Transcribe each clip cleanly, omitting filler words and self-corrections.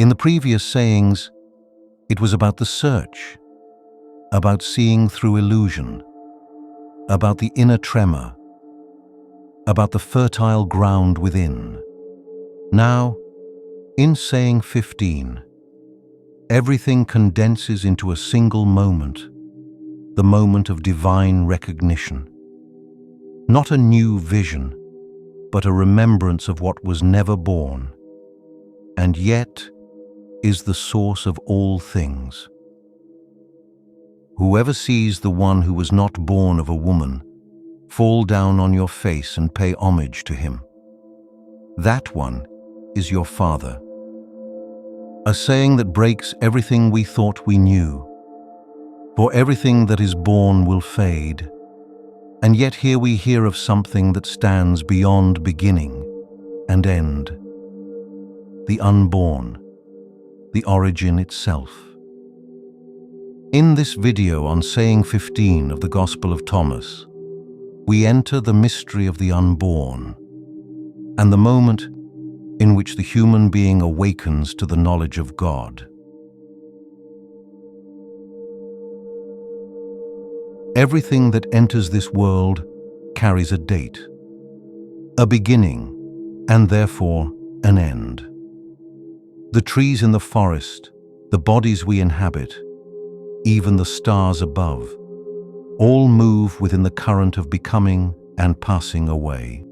In the previous sayings, it was about the search, about seeing through illusion, about the inner tremor, about the fertile ground within. Now, in saying 15, everything condenses into a single moment, the moment of divine recognition. Not a new vision, but a remembrance of what was never born, and yet is the source of all things. Whoever sees the one who was not born of a woman, fall down on your face and pay homage to him. That one is your Father. A saying that breaks everything we thought we knew. For everything that is born will fade, and yet here we hear of something that stands beyond beginning and end. The unborn, the origin itself. In this video on saying 15 of the Gospel of Thomas, we enter the mystery of the unborn and the moment in which the human being awakens to the knowledge of God. Everything that enters this world carries a date, a beginning, and therefore an end. The trees in the forest, the bodies we inhabit, even the stars above, all move within the current of becoming and passing away.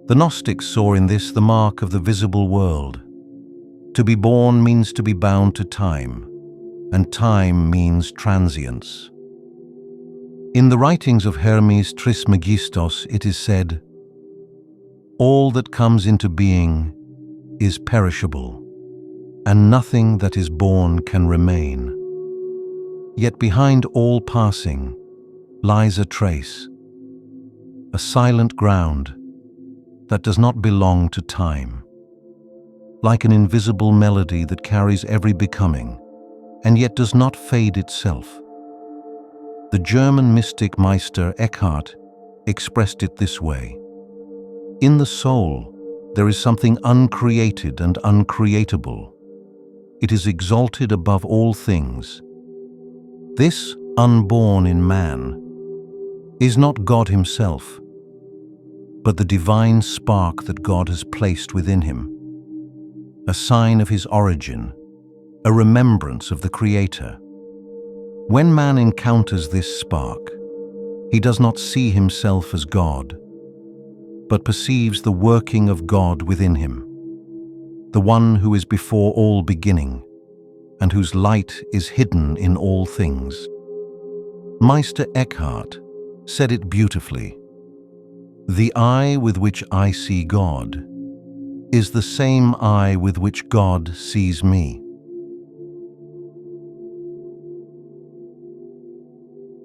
The Gnostics saw in this the mark of the visible world. To be born means to be bound to time, and time means transience. In the writings of Hermes Trismegistos it is said, "All that comes into being is perishable, and nothing that is born can remain. Yet behind all passing lies a trace, a silent ground that does not belong to time, like an invisible melody that carries every becoming, and yet does not fade itself." The German mystic Meister Eckhart expressed it this way: "In the soul, there is something uncreated and uncreatable. It is exalted above all things. This unborn in man is not God himself, but the divine spark that God has placed within him, a sign of his origin, a remembrance of the Creator. When man encounters this spark, he does not see himself as God, but perceives the working of God within him, the one who is before all beginning, and whose light is hidden in all things." Meister Eckhart said it beautifully: "The eye with which I see God is the same eye with which God sees me."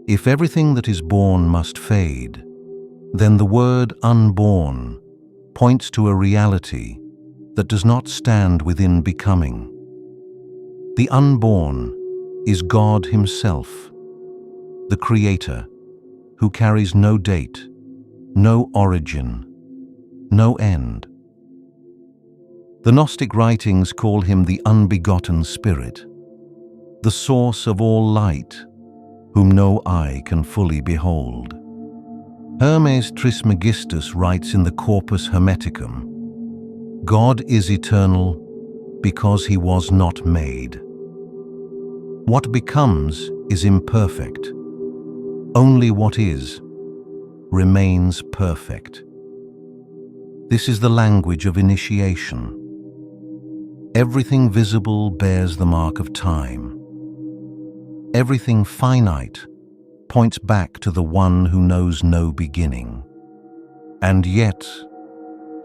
If everything that is born must fade, then the word unborn points to a reality that does not stand within becoming. The unborn is God himself, the Creator, who carries no date, no origin, no end. The Gnostic writings call him the unbegotten Spirit, the source of all light, whom no eye can fully behold. Hermes Trismegistus writes in the Corpus Hermeticum, "God is eternal because he was not made. What becomes is imperfect. Only what is remains perfect." This is the language of initiation. Everything visible bears the mark of time. Everything finite points back to the one who knows no beginning. And yet,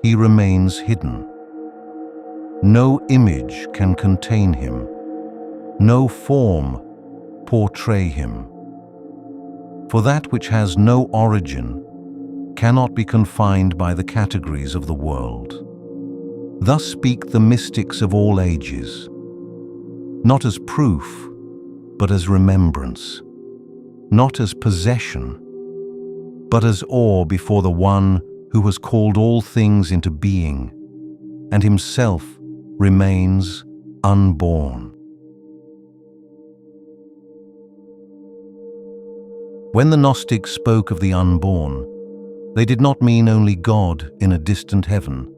he remains hidden. No image can contain him. No form portray him. For that which has no origin cannot be confined by the categories of the world. Thus speak the mystics of all ages, not as proof, but as remembrance, not as possession, but as awe before the one who has called all things into being, and himself remains unborn. When the Gnostics spoke of the unborn, they did not mean only God in a distant heaven.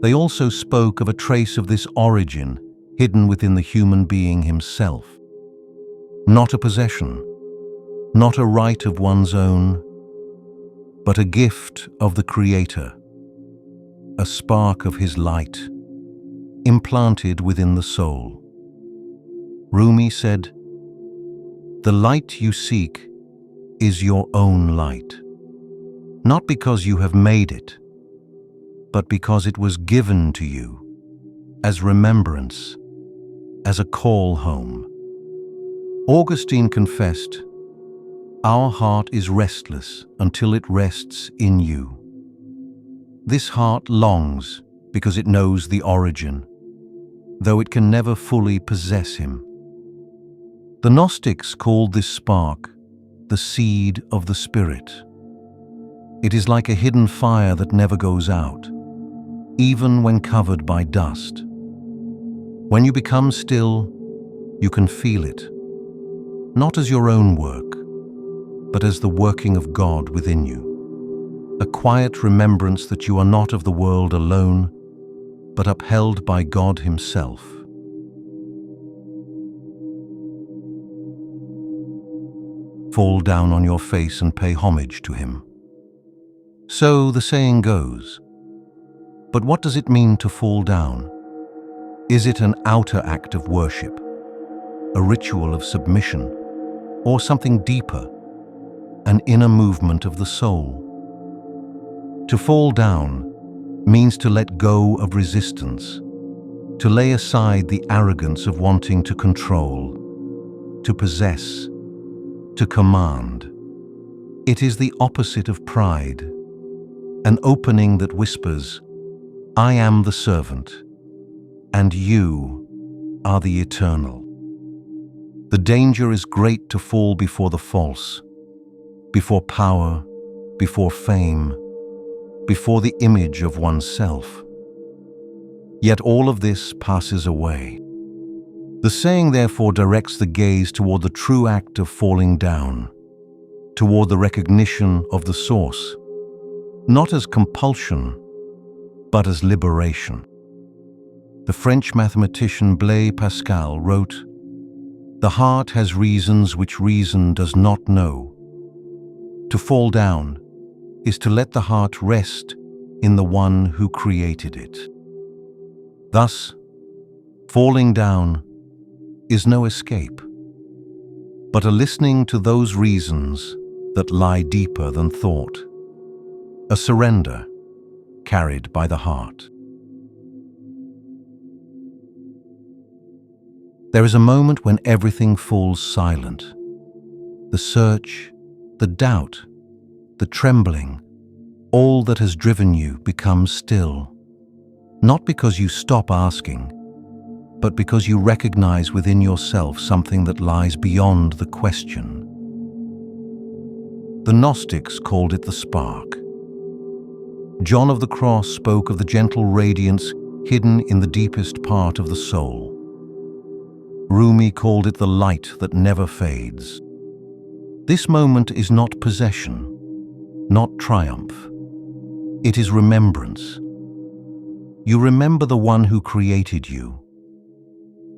They also spoke of a trace of this origin hidden within the human being himself. Not a possession, not a right of one's own, but a gift of the Creator, a spark of His light, implanted within the soul. Rumi said, "The light you seek is your own light, not because you have made it, but because it was given to you as remembrance, as a call home." Augustine confessed, "Our heart is restless until it rests in you." This heart longs because it knows the origin, though it can never fully possess Him. The Gnostics called this spark the seed of the Spirit. It is like a hidden fire that never goes out, even when covered by dust. When you become still, you can feel it, not as your own work, but as the working of God within you. A quiet remembrance that you are not of the world alone, but upheld by God Himself. Fall down on your face and pay homage to Him. So the saying goes. But what does it mean to fall down? Is it an outer act of worship, a ritual of submission, or something deeper, an inner movement of the soul? To fall down means to let go of resistance, to lay aside the arrogance of wanting to control, to possess, to command. It is the opposite of pride, an opening that whispers, "I am the servant, and you are the eternal." The danger is great to fall before the false, before power, before fame, before the image of oneself. Yet all of this passes away. The saying therefore directs the gaze toward the true act of falling down, toward the recognition of the source, not as compulsion, but as liberation. The French mathematician Blaise Pascal wrote, "The heart has reasons which reason does not know." To fall down is to let the heart rest in the one who created it. Thus, falling down is no escape, but a listening to those reasons that lie deeper than thought, a surrender carried by the heart. There is a moment when everything falls silent. The search, the doubt, the trembling, all that has driven you becomes still, not because you stop asking, but because you recognize within yourself something that lies beyond the question. The Gnostics called it the spark. John of the Cross spoke of the gentle radiance hidden in the deepest part of the soul. Rumi called it the light that never fades. This moment is not possession, not triumph. It is remembrance. You remember the one who created you.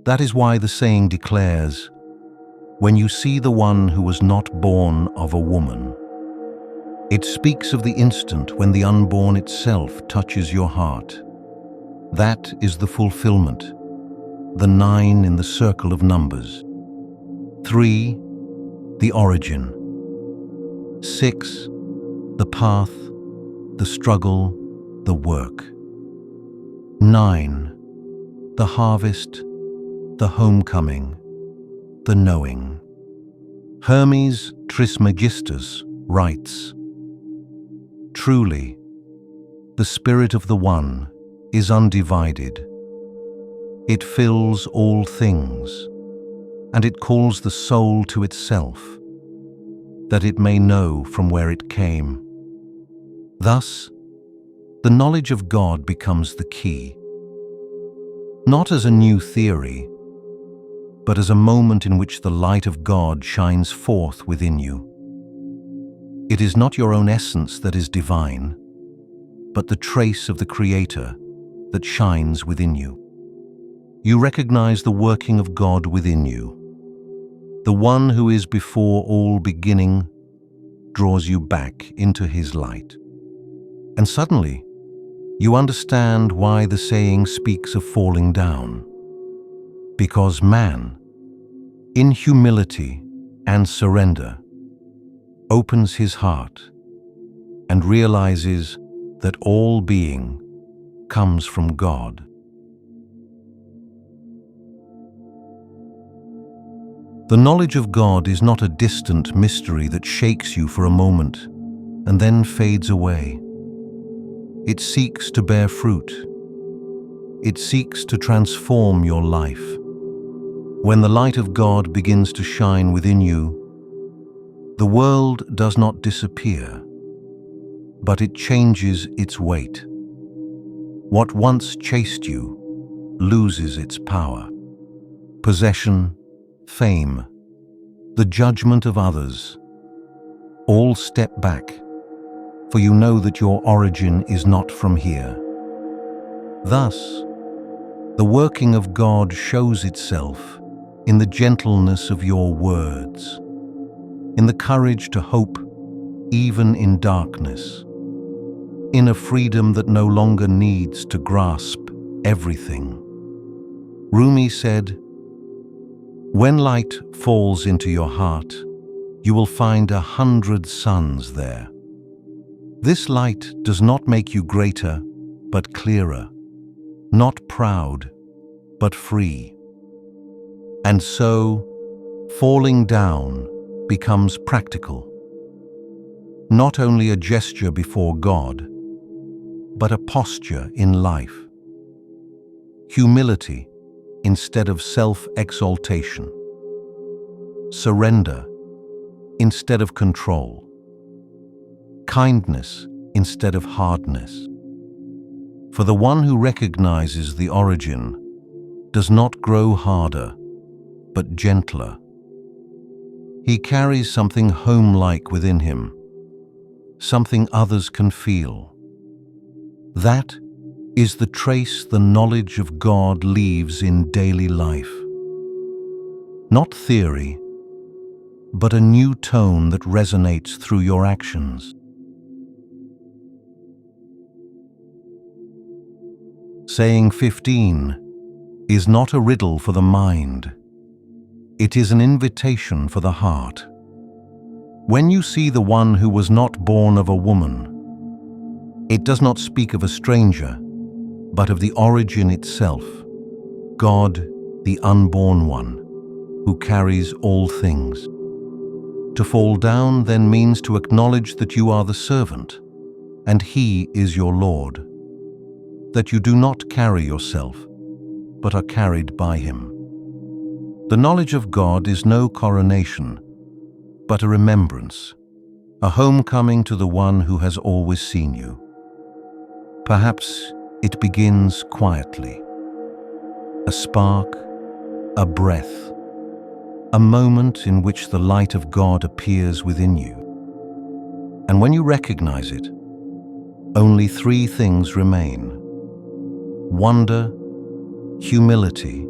That is why the saying declares, "When you see the one who was not born of a woman." It speaks of the instant when the unborn itself touches your heart. That is the fulfillment, the 9 in the circle of numbers. 3, the origin. 6, the path, the struggle, the work. 9, the harvest, the homecoming, the knowing. Hermes Trismegistus writes, "Truly, the spirit of the One is undivided. It fills all things, and it calls the soul to itself, that it may know from where it came." Thus, the knowledge of God becomes the key. not as a new theory, but as a moment in which the light of God shines forth within you. It is not your own essence that is divine, but the trace of the Creator that shines within you. You recognize the working of God within you. The one who is before all beginning draws you back into His light. And suddenly, you understand why the saying speaks of falling down. Because man, in humility and surrender, opens his heart and realizes that all being comes from God. The knowledge of God is not a distant mystery that shakes you for a moment and then fades away. It seeks to bear fruit. It seeks to transform your life. When the light of God begins to shine within you, the world does not disappear, but it changes its weight. What once chased you loses its power. Possession, fame, the judgment of others, all step back, for you know that your origin is not from here. Thus, the working of God shows itself in the gentleness of your words, in the courage to hope even in darkness, in a freedom that no longer needs to grasp everything. Rumi said, "When light falls into your heart, you will find 100 suns there. This light does not make you greater, but clearer, not proud, but free." And so, falling down becomes practical. Not only a gesture before God, but a posture in life. Humility instead of self-exaltation. Surrender instead of control. Kindness instead of hardness. For the one who recognizes the origin does not grow harder, but gentler. He carries something home-like within him, something others can feel. That is the trace the knowledge of God leaves in daily life. Not theory, but a new tone that resonates through your actions. Saying 15 is not a riddle for the mind. It is an invitation for the heart. When you see the one who was not born of a woman, it does not speak of a stranger, but of the origin itself, God, the Unborn One, who carries all things. To fall down then means to acknowledge that you are the servant, and He is your Lord, that you do not carry yourself, but are carried by Him. The knowledge of God is no coronation, but a remembrance, a homecoming to the one who has always seen you. Perhaps it begins quietly. A spark, a breath, a moment in which the light of God appears within you. And when you recognize it, only 3 things remain: wonder, humility,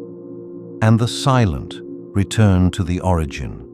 and the silent return to the origin.